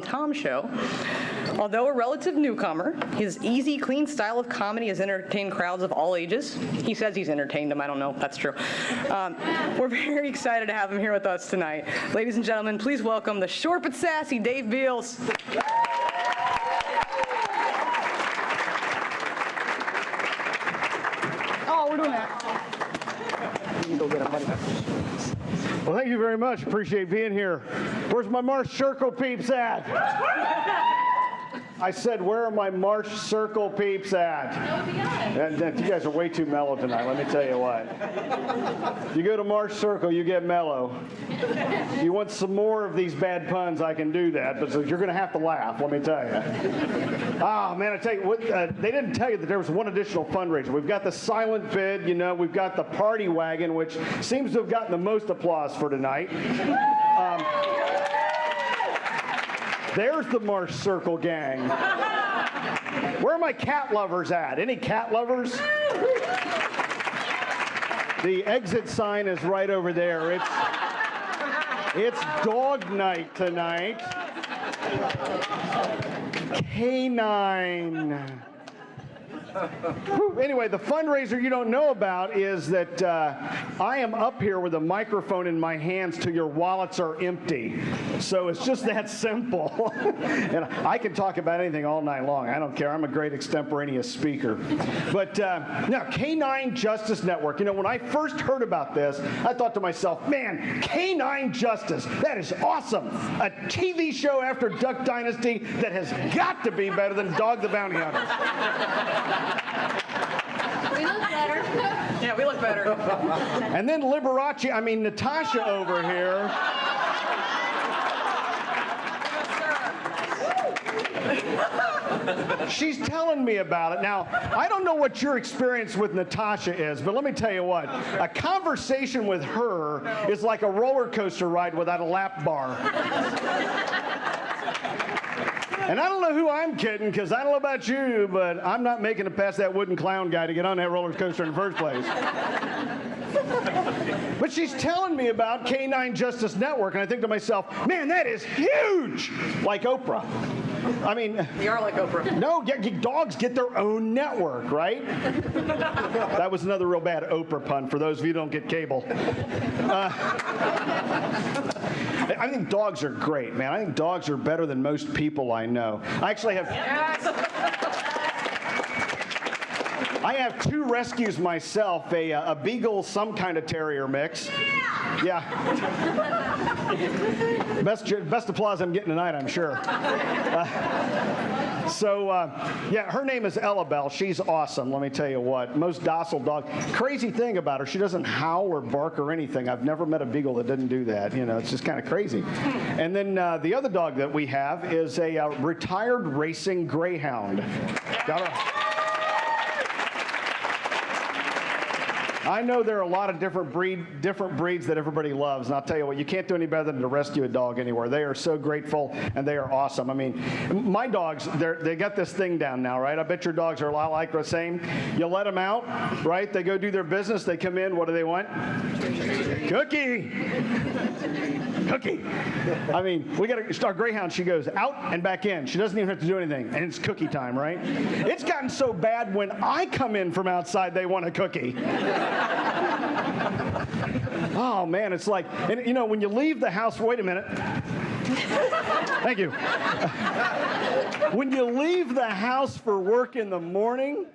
Tom show. Although a relative newcomer, his easy, clean style of comedy has entertained crowds of all ages. He says he's entertained them. I don't know if that's true. We're very excited to have him here with us tonight. Ladies and gentlemen, please welcome the short but sassy Dave Beals. Oh, we're doing that. You can go get him, buddy. Well, thank you very much. Appreciate being here. Where's my March Circle peeps at? I said, where are my March Circle peeps at? And you guys are way too mellow tonight, let me tell you what. You go to March Circle, you get mellow. You want some more of these bad puns, I can do that, but you're going to have to laugh, let me tell you. Ah, man, I tell you what, they didn't tell you that there was one additional fundraiser. We've got the silent bid, you know, we've got the party wagon, which seems to have gotten the most applause for tonight. There's the March Circle gang. Where are my cat lovers at? Any cat lovers? The exit sign is right over there. It's dog night tonight. Canine. Anyway, the fundraiser you don't know about is that I am up here with a microphone in my hands till your wallets are empty. So it's just that simple. And I can talk about anything all night long. I don't care. I'm a great extemporaneous speaker. But now, Canine Justice Network. You know, when I first heard about this, I thought to myself, man, Canine Justice, that is awesome. A TV show after Duck Dynasty that has got to be better than Dog the Bounty Hunter. We look better. Yeah, we look better. And then Natasha over here. She's telling me about it. Now, I don't know what your experience with Natasha is, but let me tell you what. A conversation with her is like a roller coaster ride without a lap bar. And I don't know who I'm kidding, because I don't know about you, but I'm not making it past that wooden clown guy to get on that roller coaster in the first place. But she's telling me about Canine Justice Network, and I think to myself, man, that is huge! Like Oprah. I mean... We are like Oprah. No, dogs get their own network, right? That was another real bad Oprah pun for those of you who don't get cable. I think dogs are great, man. I think dogs are better than most people I know. I actually have... Yes. I have two rescues myself, a Beagle, some kind of terrier mix. Yeah. Best applause I'm getting tonight, I'm sure. Yeah, her name is Ella Bell. She's awesome, let me tell you what. Most docile dog. Crazy thing about her, she doesn't howl or bark or anything. I've never met a Beagle that didn't do that. You know, it's just kind of crazy. And then the other dog that we have is a retired racing greyhound. Got her. I know there are a lot of different breeds that everybody loves, and I'll tell you what, you can't do any better than to rescue a dog anywhere. They are so grateful, and they are awesome. I mean, my dogs, they got this thing down now, right? I bet your dogs are a lot like the same. You let them out, right? They go do their business. They come in. What do they want? Cookie. Cookie. I mean, we got our greyhound. She goes out and back in. She doesn't even have to do anything, and it's cookie time, right? It's gotten so bad when I come in from outside, they want a cookie. Oh, man, it's like, and you know, when you leave the house, wait a minute. Thank you. When you leave the house for work in the morning,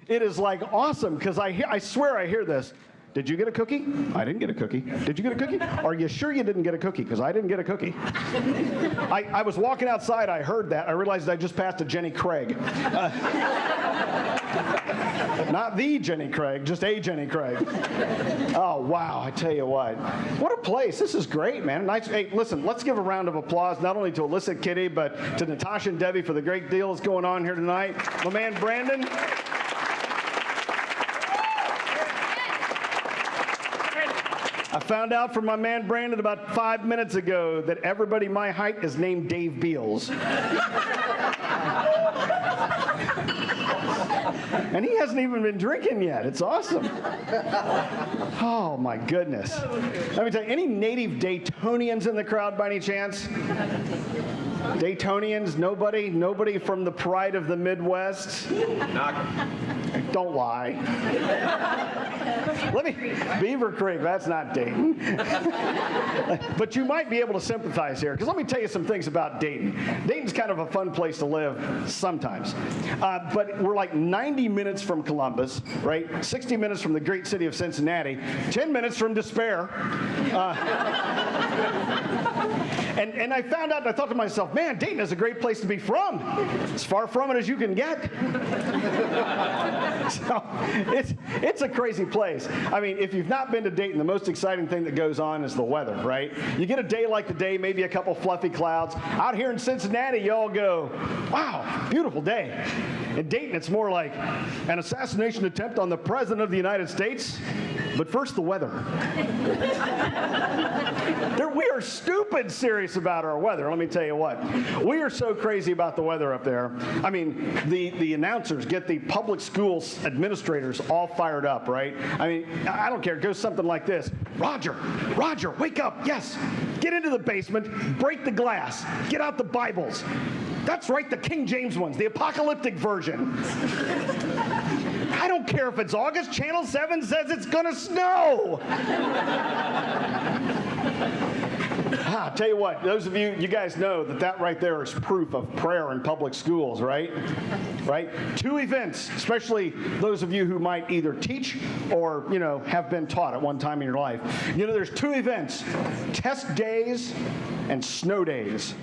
it is like awesome, because I swear I hear this. Did you get a cookie? I didn't get a cookie. Did you get a cookie? Are you sure you didn't get a cookie? Because I didn't get a cookie. I was walking outside, I heard that. I realized I just passed a Jenny Craig. Not the Jenny Craig, just a Jenny Craig. Oh, wow, I tell you what a place. This is great, man. Nice. Hey, listen, let's give a round of applause, not only to Alyssa Kitty, but to Natasha and Debbie for the great deal that's going on here tonight. My man, Brandon. I found out from my man Brandon about 5 minutes ago that everybody my height is named Dave Beals. And he hasn't even been drinking yet. It's awesome. Oh, my goodness. Let me tell you, any native Daytonians in the crowd by any chance? Daytonians, nobody? Nobody from the pride of the Midwest? Don't lie. Beaver Creek, that's not Dayton. But you might be able to sympathize here, because let me tell you some things about Dayton. Dayton's kind of a fun place to live sometimes. But we're like 90 minutes from Columbus, right? 60 minutes from the great city of Cincinnati, 10 minutes from Despair. And I found out, and I thought to myself, man, Dayton is a great place to be from. As far from it as you can get. So it's a crazy place. I mean, if you've not been to Dayton, the most exciting thing that goes on is the weather, right? You get a day like today, maybe a couple fluffy clouds. Out here in Cincinnati, y'all go, wow, beautiful day. In Dayton, it's more like an assassination attempt on the President of the United States. But first, the weather. We are stupid serious about our weather. Let me tell you what. We are so crazy about the weather up there. I mean, the announcers get the public schools administrators all fired up, right? I mean, I don't care. It goes something like this. Roger, wake up. Yes. Get into the basement. Break the glass. Get out the Bibles. That's right, the King James ones, the apocalyptic version. I don't care if it's August. Channel 7 says it's going to snow. I'll tell you what, those of you guys know that right there is proof of prayer in public schools, right? Right? 2 events, especially those of you who might either teach or, have been taught at one time in your life. There's 2 events, test days and snow days.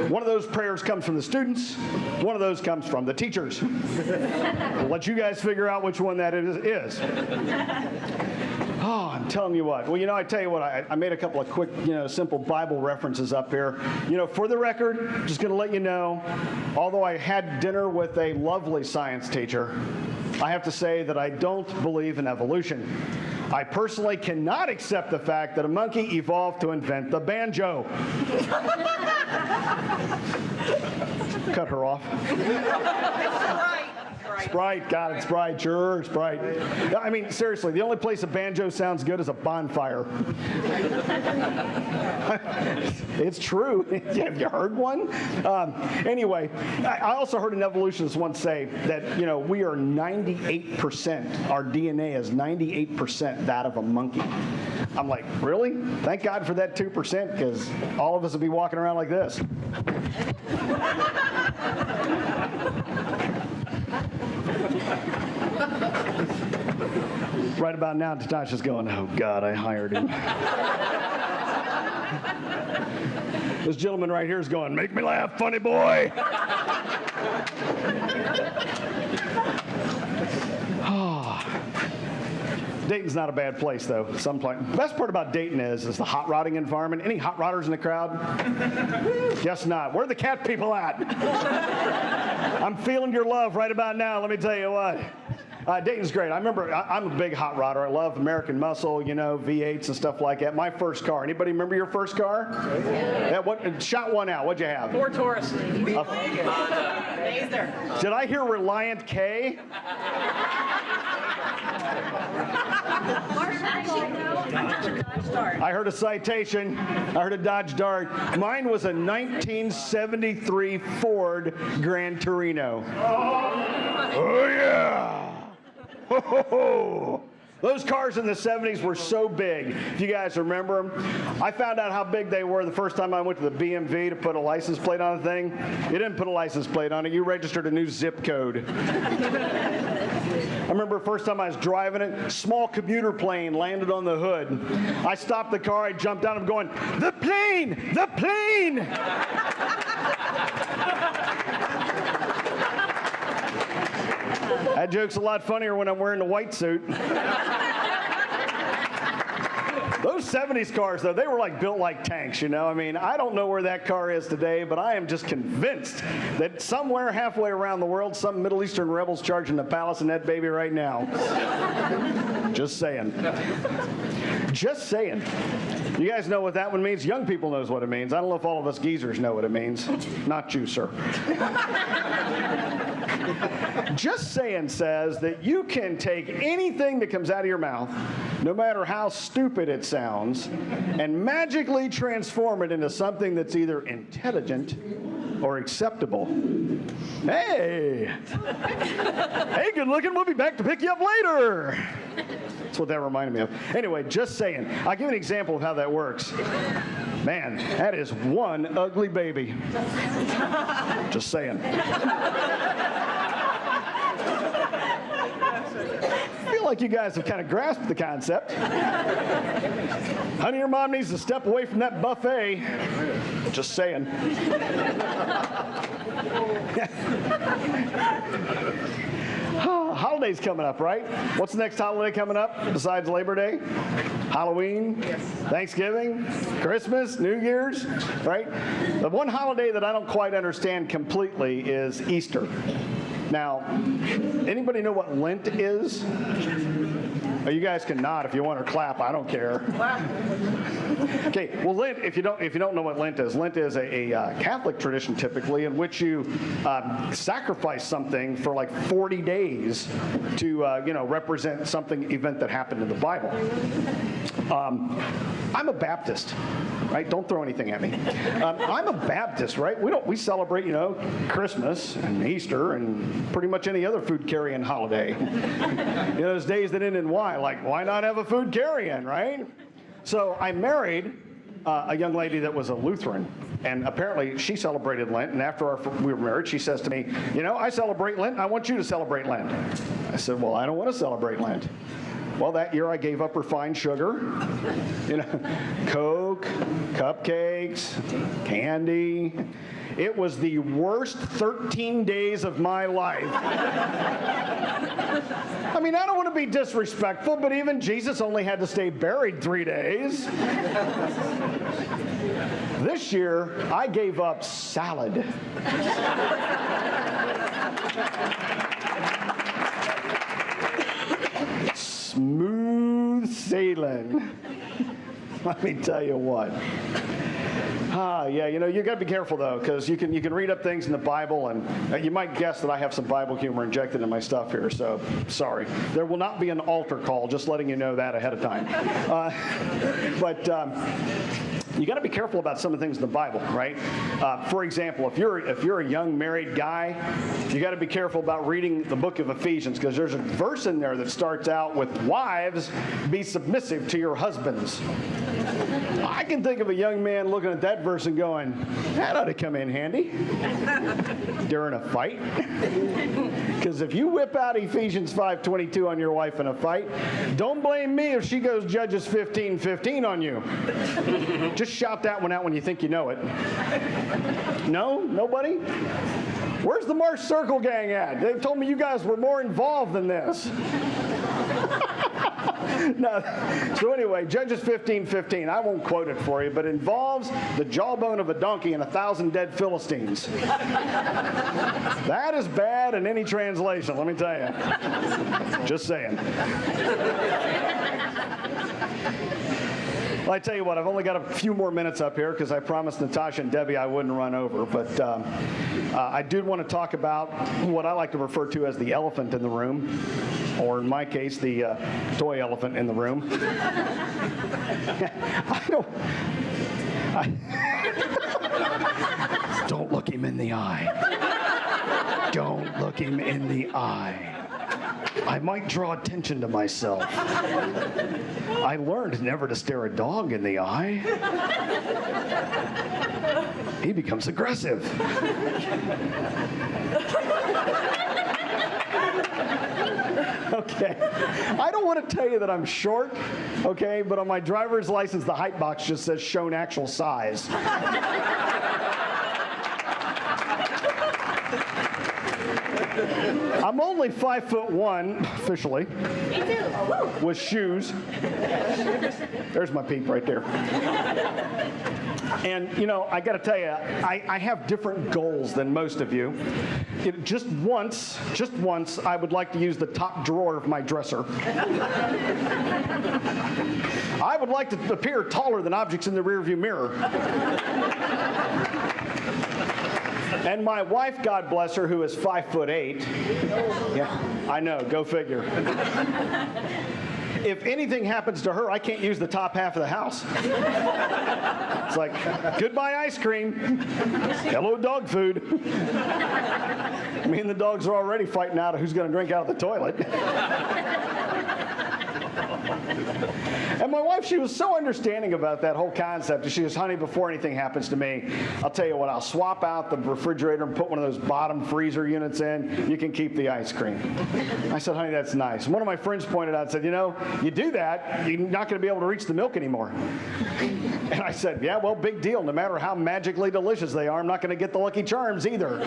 One of those prayers comes from the students. One of those comes from the teachers. We'll let you guys figure out which one that is. Oh, I'm telling you what. Well, I tell you what, I made a couple of quick, simple Bible references up here. For the record, just going to let you know, although I had dinner with a lovely science teacher, I have to say that I don't believe in evolution. I personally cannot accept the fact that a monkey evolved to invent the banjo. Cut her off. Sprite, got it, Sprite, sure, Sprite. I mean, seriously, the only place a banjo sounds good is a bonfire. It's true. Have you heard one? Anyway, I also heard an evolutionist once say that, we are 98%, our DNA is 98% that of a monkey. I'm like, really? Thank God for that 2%, because all of us would be walking around like this. Right about now, Natasha's going, oh, God, I hired him. This gentleman right here is going, make me laugh, funny boy. Dayton's not a bad place, though. Best part about Dayton is the hot rodding environment. Any hot rodders in the crowd? Guess not. Where are the cat people at? I'm feeling your love right about now, let me tell you what. Dayton's great. I remember, I'm a big hot rodder. I love American Muscle, V8s and stuff like that. My first car. Anybody remember your first car? Yeah. Shout one out. What'd you have? Ford Taurus. Did I hear Reliant K? I heard a Citation. I heard a Dodge Dart. Mine was a 1973 Ford Gran Torino. Oh, yeah. Ho, ho, ho. Those cars in the 70s were so big, if you guys remember them. I found out how big they were the first time I went to the BMV to put a license plate on the thing. You didn't put a license plate on it. You registered a new zip code. I remember the first time I was driving it, small commuter plane landed on the hood. I stopped the car, I jumped out, I'm going, the plane! The plane! That joke's a lot funnier when I'm wearing a white suit. Those 70s cars, though, they were built like tanks, I mean, I don't know where that car is today, but I am just convinced that somewhere halfway around the world, some Middle Eastern rebel's charging the palace in that baby right now. Just saying. Just saying. You guys know what that one means? Young people knows what it means. I don't know if all of us geezers know what it means. Not you, sir. Just saying says that you can take anything that comes out of your mouth, no matter how stupid it sounds, and magically transform it into something that's either intelligent or acceptable. Hey! Hey, good looking, we'll be back to pick you up later. That's what that reminded me of. Anyway, just saying. I'll give you an example of how that works. Man, that is one ugly baby. Just saying. I feel like you guys have kind of grasped the concept. Honey, your mom needs to step away from that buffet. Just saying. Holidays coming up, right? What's the next holiday coming up besides Labor Day? Halloween, Thanksgiving, Christmas, New Year's, right? The one holiday that I don't quite understand completely is Easter. Now, anybody know what Lent is? Oh, you guys can nod if you want, or clap. I don't care. Okay. Well, Lent. If you don't know what Lent is a Catholic tradition typically in which you sacrifice something for like 40 days to represent something event that happened in the Bible. I'm a Baptist, right? Don't throw anything at me. I'm a Baptist, right? We celebrate Christmas and Easter and pretty much any other food carrying holiday. Those days that end in Y. Like, why not have a food carry-in, right? So I married a young lady that was a Lutheran, and apparently she celebrated Lent, and after we were married, she says to me, I celebrate Lent, and I want you to celebrate Lent. I said, well, I don't want to celebrate Lent. Well, that year I gave up refined sugar, Coke, cupcakes, candy. It was the worst 13 days of my life. I mean, I don't want to be disrespectful, but even Jesus only had to stay buried 3 days. This year, I gave up salad. Smooth sailing. Let me tell you what. Yeah, you got to be careful though, because you can read up things in the Bible, and you might guess that I have some Bible humor injected in my stuff here. So sorry, there will not be an altar call. Just letting you know that ahead of time. But you got to be careful about some of the things in the Bible, right? For example, if you're a young married guy, you got to be careful about reading the book of Ephesians, because there's a verse in there that starts out with, "Wives, be submissive to your husbands." I can think of a young man looking at that verse and going, that ought to come in handy during a fight. Because if you whip out Ephesians 5:22 on your wife in a fight, don't blame me if she goes Judges 15:15 on you. Just shout that one out when you think you know it. No? Nobody? Where's the Marsh Circle gang at? They told me you guys were more involved than this. No. So anyway, Judges 15:15. I won't quote it for you, but it involves the jawbone of a donkey and 1,000 dead Philistines. That is bad in any translation, let me tell you. Just saying. Well, I tell you what, I've only got a few more minutes up here because I promised Natasha and Debbie I wouldn't run over. But I did want to talk about what I like to refer to as the elephant in the room, or in my case, the toy elephant in the room. Don't look him in the eye. Don't look him in the eye. I might draw attention to myself. I learned never to stare a dog in the eye. He becomes aggressive. Okay. I don't want to tell you that I'm short, okay, but on my driver's license, the height box just says shown actual size. I'm only 5'1", officially. Me too. With shoes. There's my peep right there. And, I got to tell you, I have different goals than most of you. Just once, I would like to use the top drawer of my dresser. I would like to appear taller than objects in the rearview mirror. And my wife, God bless her, who is 5'8". Yeah, I know, go figure. if anything happens to her, I can't use the top half of the house. It's like, goodbye ice cream. Hello dog food. Me and the dogs are already fighting out of who's going to drink out of the toilet. And my wife, she was so understanding about that whole concept. She goes, honey, before anything happens to me, I'll tell you what, I'll swap out the refrigerator and put one of those bottom freezer units in. You can keep the ice cream. I said, honey, that's nice. One of my friends pointed out, said, you know, you do that, you're not going to be able to reach the milk anymore. And I said, yeah, well, big deal. No matter how magically delicious they are, I'm not going to get the Lucky Charms either.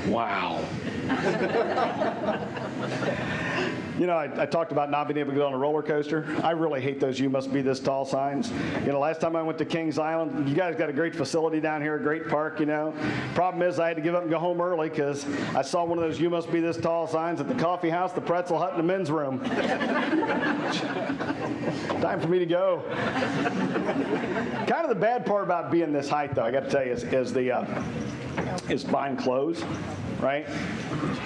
Wow. You know, I talked about not being able to go on a roller coaster. I really hate those "you must be this tall" signs. You know, last time I went to Kings Island, you guys got a great facility down here, a great park, you know. Problem is I had to give up and go home early because I saw one of those "you must be this tall" signs at the coffee house, the Pretzel Hut, and the men's room. Time for me to go. Kind of the bad part about being this height, though, I got to tell you, is buying clothes, right?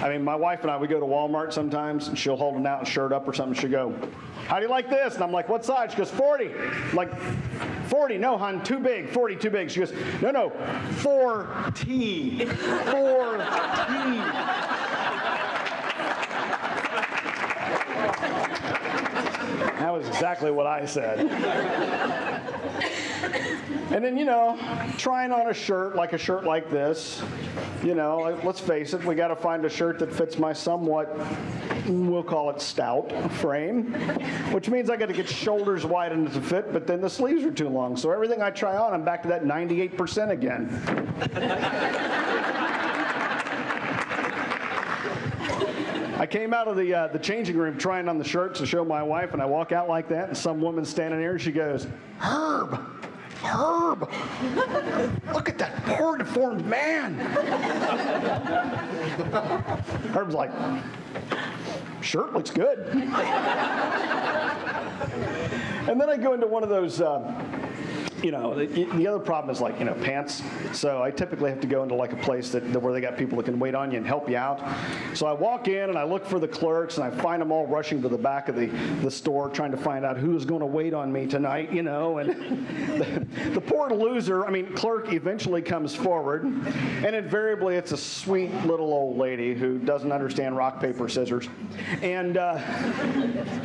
I mean, my wife and I, we go to Walmart sometimes, and she'll hold an out shirt up or something. She'll go, how do you like this? And I'm like, what size? She goes, 40. I'm like, 40? No, hon, too big. 40, too big. She goes, no, 4T. 4T. That was exactly what I said. And then, you know, trying on a shirt like this, you know, let's face it, we got to find a shirt that fits my somewhat, we'll call it stout frame, which means I got to get shoulders widened to fit, but then the sleeves are too long. So everything I try on, I'm back to that 98% again. I came out of the changing room trying on the shirts to show my wife, and I walk out like that, and some woman's standing there, and she goes, Herb, look at that poor deformed man. Herb's like, shirt looks good. And then I go into one of those, you know, the other problem is like, you know, pants. So I typically have to go into like a place where they got people that can wait on you and help you out. So I walk in and I look for the clerks and I find them all rushing to the back of the store trying to find out who's going to wait on me tonight, you know. And the poor loser, I mean, clerk eventually comes forward, and invariably it's a sweet little old lady who doesn't understand rock, paper, scissors. And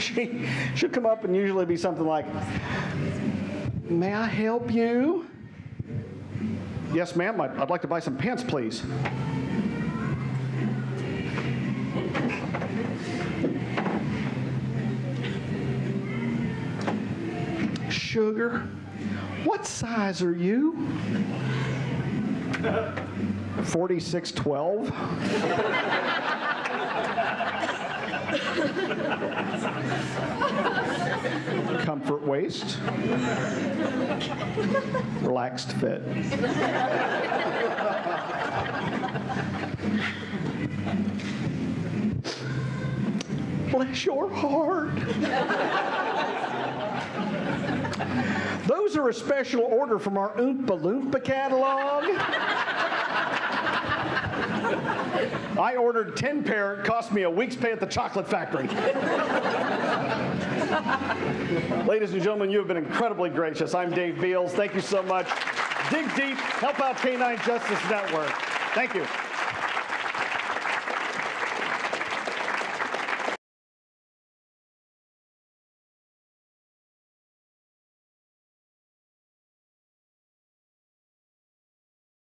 she'll come up and usually be something like, may I help you? Yes, ma'am. I'd like to buy some pants, please. Sugar, what size are you? 4612. Comfort waist. Relaxed fit. Bless your heart. Those are a special order from our Oompa Loompa catalog. I ordered 10 pair. It cost me a week's pay at the chocolate factory. Ladies and gentlemen, you have been incredibly gracious. I'm Dave Beals. Thank you so much. Dig deep. Help out Canine Justice Network. Thank you.